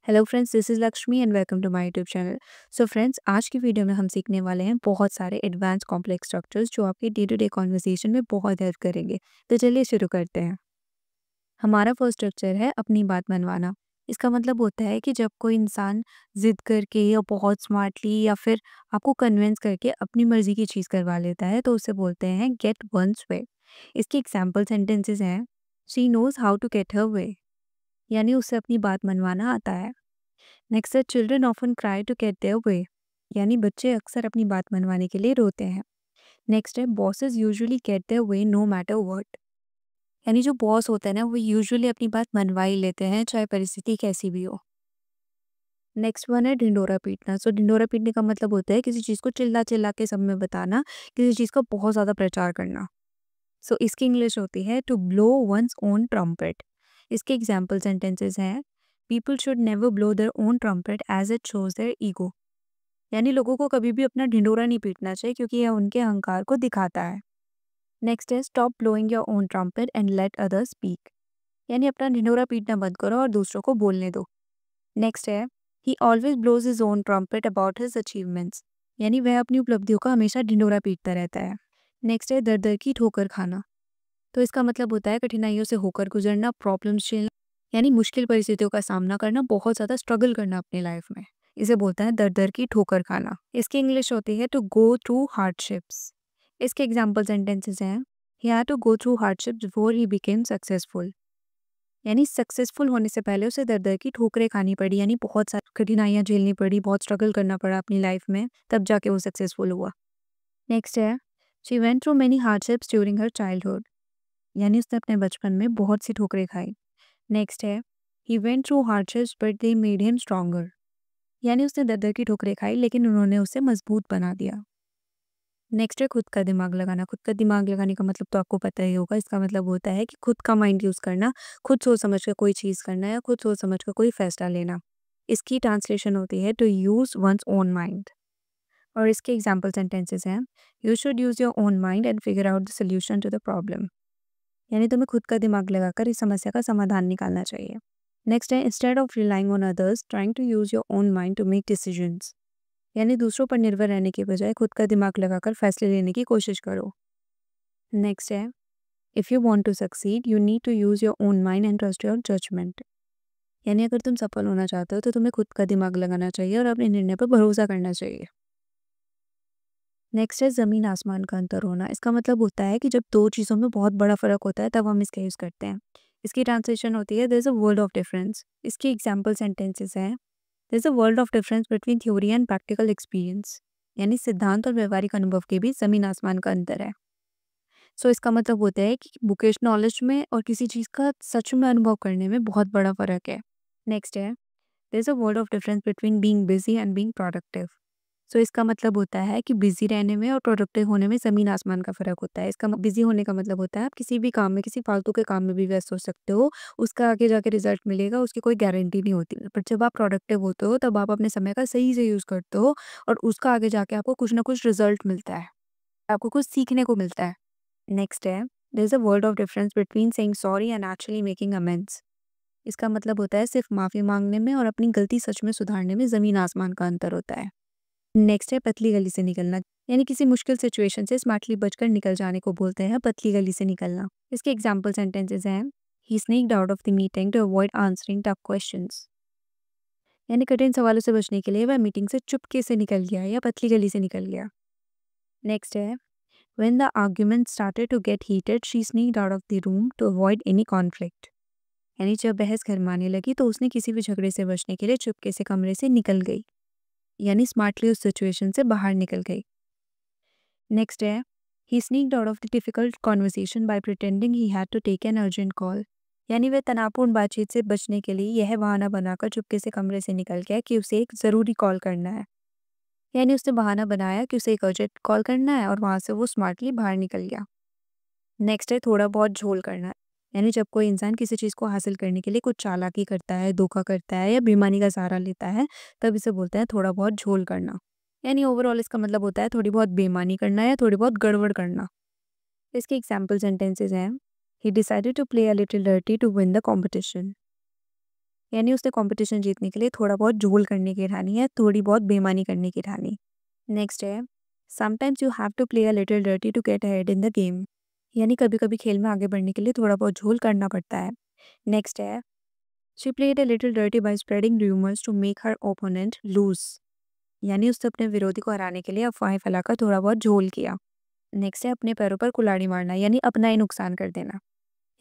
Hello friends, this is Lakshmi and welcome to my YouTube channel. So friends, आज की video में हम सीखने वाले हैं बहुत सारे एडवांस कॉम्प्लेक्स स्ट्रक्चर्स जो आपके डे टू डे कॉन्वर्सेशन में बहुत हेल्प करेंगे। तो चलिए शुरू करते हैं। हमारा फर्स्ट स्ट्रक्चर है अपनी बात मनवाना। इसका मतलब होता है कि जब कोई इंसान जिद करके या बहुत स्मार्टली या फिर आपको कन्विंस करके अपनी मर्जी की चीज़ करवा लेता है तो उसे बोलते हैं गेट वंस वे। इसके एग्जाम्पल सेंटेंसेस हैं, she knows how to get her way, यानी उसे अपनी बात मनवाना आता है। नेक्स्ट है children often cry to get their way, यानी बच्चे अक्सर अपनी बात मनवाने के लिए रोते हैं। नेक्स्ट है bosses usually get their way no matter what, यानी जो बॉस होते हैं ना वो यूजुअली अपनी बात मनवा ही लेते हैं चाहे परिस्थिति कैसी भी हो। नेक्स्ट वन है ढिंडोरा पीटना। सो ढिंडोरा पीटने का मतलब होता है किसी चीज़ को चिल्ला चिल्ला के सब में बताना, किसी चीज़ का बहुत ज़्यादा प्रचार करना। सो इसकी इंग्लिश होती है to blow one's own trumpet. इसके एग्जाम्पल सेंटेंसेस हैं, people should never blow their own trumpet as it shows their ego, यानी लोगों को कभी भी अपना ढिंडोरा नहीं पीटना चाहिए क्योंकि यह उनके अहंकार को दिखाता है। नेक्स्ट है stop blowing your own trumpet and let others speak, यानी अपना ढिंडोरा पीटना बंद करो और दूसरों को बोलने दो। नेक्स्ट है he always blows his own trumpet about his achievements, यानी वह अपनी उपलब्धियों का हमेशा ढिंडोरा पीटता रहता है। नेक्स्ट है दर दर की ठोकर खाना। तो इसका मतलब होता है कठिनाइयों से होकर गुजरना, प्रॉब्लम्स झेलना, यानी मुश्किल परिस्थितियों का सामना करना, बहुत ज़्यादा स्ट्रगल करना अपनी लाइफ में। इसे बोलते हैं दर दर की ठोकर खाना। इसकी इंग्लिश होती है टू गो थ्रू हार्डशिप्स। इसके एग्जाम्पल सेंटेंसेस हैं, he had to go through hardships before he became successful, यानी सक्सेसफुल होने से पहले उसे दर दर की ठोकरें खानी पड़ी, यानी बहुत सारी कठिनाइयाँ झेलनी पड़ी, बहुत स्ट्रगल करना पड़ा अपनी लाइफ में, तब जाके वो सक्सेसफुल हुआ। नेक्स्ट है she went through many hardships during her childhood, यानी उसने अपने बचपन में बहुत सी ठोकरें खाई। नेक्स्ट है he went through hardships but they made him stronger, यानी उसने दर दर की ठोकरें खाई लेकिन उन्होंने उसे मजबूत बना दिया। नेक्स्ट है खुद का दिमाग लगाना। खुद का दिमाग लगाने का मतलब तो आपको पता ही होगा। इसका मतलब होता है कि खुद का माइंड यूज़ करना, खुद सोच समझ कर कोई चीज़ करना या खुद सोच समझ कर कोई फैसला लेना। इसकी ट्रांसलेशन होती है to use one's own mind. और इसके एग्जाम्पल सेंटेंसेस हैं, you should use your own mind and figure out the solution to the problem, यानी तुम्हें खुद का दिमाग लगाकर इस समस्या का समाधान निकालना चाहिए। नेक्स्ट है instead of relying on others trying to use your own mind to make decisions, यानी दूसरों पर निर्भर रहने के बजाय खुद का दिमाग लगाकर फैसले लेने की कोशिश करो। नेक्स्ट है if you want to succeed you need to use your own mind and trust your judgment, यानी अगर तुम सफल होना चाहते हो तो तुम्हें खुद का दिमाग लगाना चाहिए और अपने निर्णय पर भरोसा करना चाहिए। नेक्स्ट है ज़मीन आसमान का अंतर होना। इसका मतलब होता है कि जब दो चीज़ों में बहुत बड़ा फ़र्क होता है तब हम इसका यूज़ करते हैं। इसकी ट्रांसलेशन होती है there is a world of difference. इसकी एग्जाम्पल सेंटेंसेस हैं, there is a world of difference between theory and practical experience, यानी सिद्धांत और व्यवहारिक अनुभव के बीच ज़मीन आसमान का अंतर है। सो इसका मतलब होता है कि बुकिश नॉलेज में और किसी चीज़ का सच में अनुभव करने में बहुत बड़ा फ़र्क है। नेक्स्ट है there is a world of difference between being busy and being productive. So इसका मतलब होता है कि बिजी रहने में और प्रोडक्टिव होने में ज़मीन आसमान का फ़र्क होता है। इसका बिजी होने का मतलब होता है आप किसी भी काम में, किसी फालतू के काम में भी व्यस्त हो सकते हो, उसका आगे जाके रिजल्ट मिलेगा उसकी कोई गारंटी नहीं होती। पर जब आप प्रोडक्टिव होते हो तब आप अपने समय का सही से यूज़ करते हो और उसका आगे जाके आपको कुछ ना कुछ रिजल्ट मिलता है, आपको कुछ सीखने को मिलता है। नेक्स्ट है there is a world of difference between saying sorry and actually making amends. इसका मतलब होता है सिर्फ माफ़ी मांगने में और अपनी गलती सच में सुधारने में ज़मीन आसमान का अंतर होता है। नेक्स्ट है पतली गली से निकलना, यानी किसी मुश्किल सिचुएशन से स्मार्टली बचकर निकल जाने को बोलते हैं पतली गली से निकलना। इसके एग्जाम्पल सेंटेंसेस हैं, he sneaked out of the meeting to avoid answering tough questions, यानी कठिन सवालों से बचने के लिए वह मीटिंग से चुपके से निकल गया या पतली गली से निकल गया। नेक्स्ट है when the argument started to get heated she sneaked out of the room to avoid any conflict, यानी जब बहस गरमाने लगी तो उसने किसी भी झगड़े से बचने के लिए चुपके से कमरे से निकल गई, यानी स्मार्टली उस सिचुएशन से बाहर निकल गई। नेक्स्ट है he sneaked out of the difficult conversation by pretending he had to take an urgent call, यानी वह तनावपूर्ण बातचीत से बचने के लिए यह बहाना बनाकर चुपके से कमरे से निकल गया कि उसे एक ज़रूरी कॉल करना है, यानी उसने बहाना बनाया कि उसे एक अर्जेंट कॉल करना है और वहाँ से वो स्मार्टली बाहर निकल गया। नेक्स्ट है थोड़ा बहुत झोल करना, यानी जब कोई इंसान किसी चीज़ को हासिल करने के लिए कुछ चालाकी करता है, धोखा करता है या बेईमानी का सहारा लेता है, तब इसे बोलते हैं थोड़ा बहुत झोल करना। यानी ओवरऑल इसका मतलब होता है थोड़ी बहुत बेईमानी करना या थोड़ी बहुत गड़बड़ करना। इसके एग्जाम्पल सेंटेंसेस हैं, he decided to play a little dirty to win the competition, यानी उसने कॉम्पिटिशन जीतने के लिए थोड़ा बहुत झोल करने की ठानी है, थोड़ी बहुत बेईमानी करने की ठानी। नेक्स्ट है, sometimes you have to play a little dirty to get ahead in the game. यानी कभी-कभी खेल में आगे बढ़ने के लिए थोड़ा बहुत झोल करना पड़ता है। नेक्स्ट है, she played a little dirty by spreading rumours to make her opponent lose. यानी उसने अपने विरोधी को हराने के लिए अफवाहें फैलाकर थोड़ा बहुत झोल किया। नेक्स्ट है, अपने पैरों पर कुल्हाड़ी मारना, यानी अपना ही नुकसान कर देना।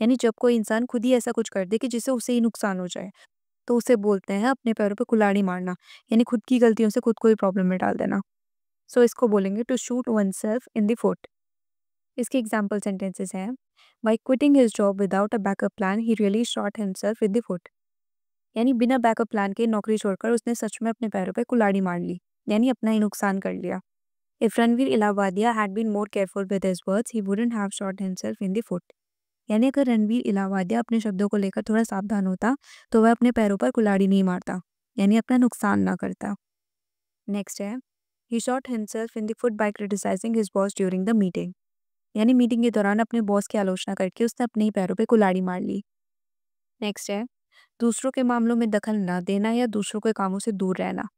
यानी जब कोई इंसान खुद ही ऐसा कुछ कर दे कि जिससे उसे ही नुकसान हो जाए, तो उसे बोलते हैं अपने पैरों पे कुल्हाड़ी मारना, यानी खुद की गलतियों से खुद को ही प्रॉब्लम में डाल देना। सो इसको बोलेंगे to shoot oneself in the foot. इसके एग्जाम्पल सेंटेंसेस हैं, by quitting his job without a backup plan he really shot himself with the foot. यानी बिना बैकअप प्लान के नौकरी छोड़कर उसने सच में अपने पैरों पे कुल्हाड़ी मार ली, यानी अपना ही नुकसान कर लिया। If Ranveer Allahbadia had been more careful with his words he wouldn't have shot himself in the foot. यानी अगर रणवीर इलाहाबादिया अपने शब्दों को लेकर थोड़ा सावधान होता, तो वह अपने पैरों पर कुल्हाड़ी नहीं मारता, यानी अपना नुकसान ना करता। नेक्स्ट है, he shot himself in the foot by criticizing his boss during the meeting. यानी मीटिंग के दौरान अपने बॉस की आलोचना करके उसने अपने ही पैरों पे कुल्हाड़ी मार ली। नेक्स्ट है, दूसरों के मामलों में दखल ना देना या दूसरों के कामों से दूर रहना।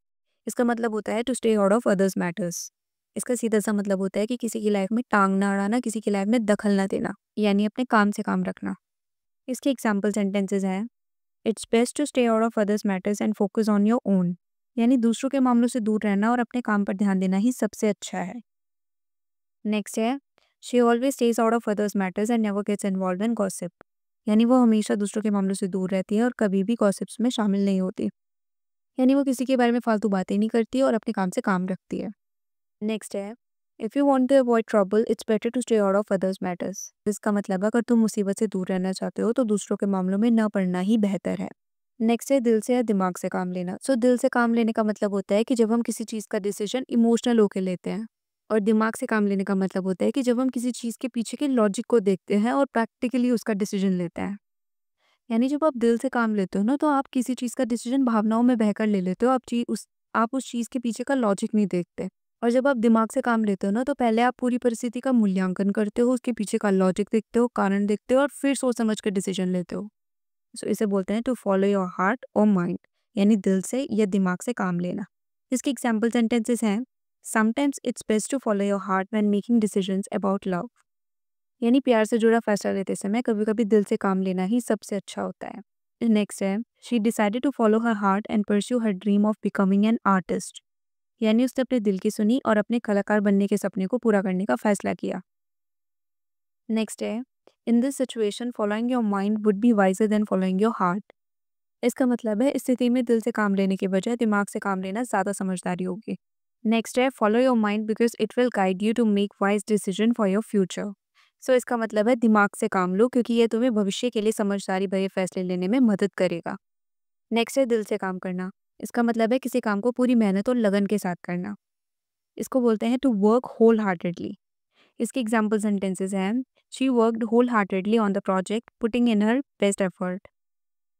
इसका मतलब होता है to stay out of others matters. इसका सीधा सा मतलब होता है कि किसी की लाइफ में टांग ना अड़ाना, किसी की लाइफ में दखल ना देना, यानी अपने काम से काम रखना। इसके एग्जाम्पल सेंटेंसेस हैं, it's best to stay out of others matters and focus on your own. यानी दूसरों के मामलों से दूर रहना और अपने काम पर ध्यान देना ही सबसे अच्छा है। नेक्स्ट है, she always stays out of others matters and never gets involve in gossip. यानी वो हमेशा दूसरों के मामलों से दूर रहती है और कभी भी गॉसिप्स में शामिल नहीं होती। यानी वो किसी के बारे में फालतू बातें नहीं करती और अपने काम से काम रखती है। नेक्स्ट है, if you want to avoid trouble it's better to stay out of others matters. इसका मतलब है अगर तुम मुसीबत से दूर रहना चाहते हो तो दूसरों के मामलों में न पड़ना ही बेहतर है। नेक्स्ट है, दिल से या दिमाग से काम लेना। सो दिल से काम लेने का मतलब होता है कि जब हम किसी चीज़ का डिसीजन इमोशनल होकर लेते हैं, और दिमाग से काम लेने का मतलब होता है कि जब हम किसी चीज़ के पीछे के लॉजिक को देखते हैं और प्रैक्टिकली उसका डिसीजन लेते हैं। यानी जब आप दिल से काम लेते हो ना, तो आप किसी चीज़ का डिसीजन भावनाओं में बहकर ले लेते हो, आप उस चीज़ के पीछे का लॉजिक नहीं देखते। और जब आप दिमाग से काम लेते हो ना, तो पहले आप पूरी परिस्थिति का मूल्यांकन करते हो, उसके पीछे का लॉजिक देखते हो, कारण देखते हो और फिर सोच समझ कर डिसीजन लेते हो। सो इसे बोलते हैं टू फॉलो योर हार्ट और माइंड, यानी दिल से या दिमाग से काम लेना। इसके एग्जाम्पल सेंटेंसेस हैं, sometimes it's best to follow your heart when making decisions about love. यानी प्यार से जुड़ा फैसला लेते समय कभी-कभी दिल से काम लेना ही सबसे अच्छा होता है। नेक्स्ट है, she decided to follow her heart and pursue her dream of becoming an artist. यानी उसने अपने दिल की सुनी और अपने कलाकार बनने के सपने को पूरा करने का फैसला किया। नेक्स्ट है, in this situation following your mind would be visor then following your heart. इसका मतलब है इस स्थिति में दिल से काम लेने के बजाय दिमाग से काम लेना ज़्यादा समझदारी होगी। नेक्स्ट है, follow your mind because it will guide you to make wise decision for your future. So इसका मतलब है दिमाग से काम लो क्योंकि ये तुम्हें भविष्य के लिए समझदारी भरे फैसले लेने में मदद करेगा। नेक्स्ट है, दिल से काम करना। इसका मतलब है किसी काम को पूरी मेहनत और लगन के साथ करना। इसको बोलते हैं टू वर्क होल हार्टेडली। इसके एग्जाम्पल सेंटेंसेस हैं, she worked wholeheartedly on the project putting in her best effort.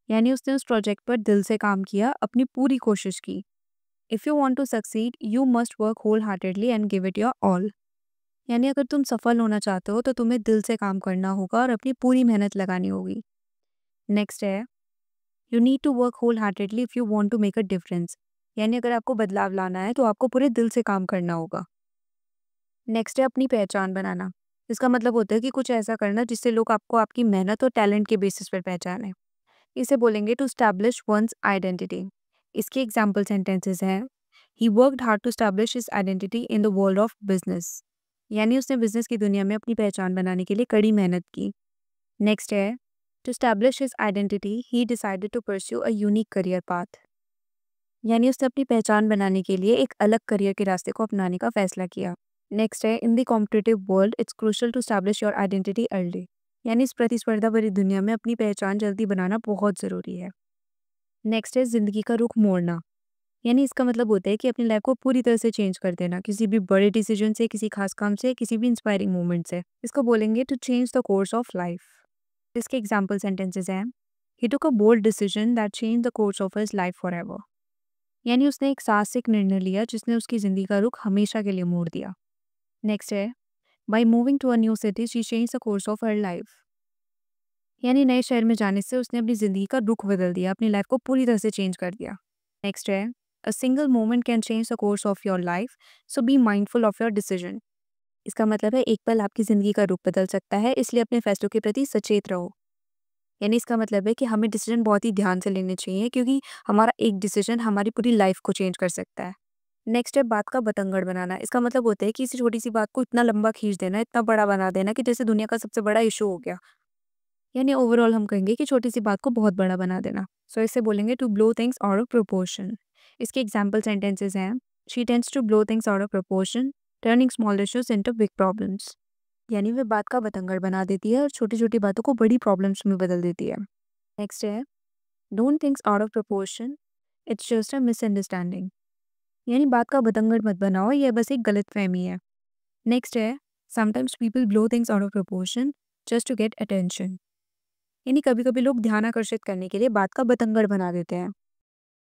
यानी उसने उस प्रोजेक्ट पर दिल से काम किया, अपनी पूरी कोशिश की। If you want to succeed you must work wholeheartedly and give it your all. यानी अगर तुम सफल होना चाहते हो तो तुम्हें दिल से काम करना होगा और अपनी पूरी मेहनत लगानी होगी। नेक्स्ट है, you need to work wholeheartedly if you want to make a difference. यानी अगर आपको बदलाव लाना है तो आपको पूरे दिल से काम करना होगा। नेक्स्ट है, अपनी पहचान बनाना। इसका मतलब होता है कि कुछ ऐसा करना जिससे लोग आपको आपकी मेहनत और टैलेंट के बेसिस पर पहचानें। इसे बोलेंगे टू स्टैब्लिश वंस आइडेंटिटी। इसके एग्जाम्पल सेंटेंसेस हैं, he worked hard to establish his identity in the world of business. यानी उसने बिजनेस की दुनिया में अपनी पहचान बनाने के लिए कड़ी मेहनत की। नेक्स्ट है, to establish his identity he decided to pursue a unique career path. यानी उसने अपनी पहचान बनाने के लिए एक अलग करियर के रास्ते को अपनाने का फैसला किया। नेक्स्ट है, in the competitive world it's crucial to establish your identity early. यानी इस प्रतिस्पर्धा भरी दुनिया में अपनी पहचान जल्दी बनाना बहुत ज़रूरी है। नेक्स्ट है, ज़िंदगी का रुख मोड़ना। यानी इसका मतलब होता है कि अपनी लाइफ को पूरी तरह से चेंज कर देना, किसी भी बड़े डिसीजन से, किसी खास काम से, किसी भी इंस्पायरिंग मोमेंट से। इसको बोलेंगे to change the course of life. इसके एग्जाम्पल सेंटेंसेस हैं, he took a bold decision that change the course of his life forever. यानी उसने एक साहसिक निर्णय लिया जिसने उसकी ज़िंदगी का रुख हमेशा के लिए मोड़ दिया। नेक्स्ट है, by moving to a new city she change the course of her life. यानी नए शहर में जाने से उसने अपनी ज़िंदगी का रुख बदल दिया, अपनी लाइफ को पूरी तरह से चेंज कर दिया। नेक्स्ट है, a single moment can change the course of your life, so be mindful of your decision. इसका मतलब है एक पल आपकी ज़िंदगी का रुख बदल सकता है, इसलिए अपने फैसलों के प्रति सचेत रहो। यानी इसका मतलब है कि हमें डिसीजन बहुत ही ध्यान से लेने चाहिए, क्योंकि हमारा एक डिसीजन हमारी पूरी लाइफ को चेंज कर सकता है। नेक्स्ट है बात का बतंगड़ बनाना। इसका मतलब होता है कि किसी छोटी सी बात को इतना लंबा खींच देना, इतना बड़ा बना देना कि जैसे दुनिया का सबसे बड़ा इशू हो गया। यानी ओवरऑल हम कहेंगे कि छोटी सी बात को बहुत बड़ा बना देना। सो इससे बोलेंगे to blow things out of proportion. इसके एग्जाम्पल सेंटेंसेस हैं, she tends to blow things out of proportion, turning small issues into big problems. यानी वे बात का बतंगड़ बना देती है और छोटी छोटी बातों को बड़ी प्रॉब्लम्स में बदल देती है। नेक्स्ट है, don't things out of proportion, it's just a misunderstanding. यानी बात का बतंगड़ मत बनाओ, यह बस एक गलत फहमी है। नेक्स्ट है, sometimes people blow things out of proportion just to get attention. यानी कभी कभी लोग ध्यान आकर्षित करने के लिए बात का बतंगड़ बना देते हैं।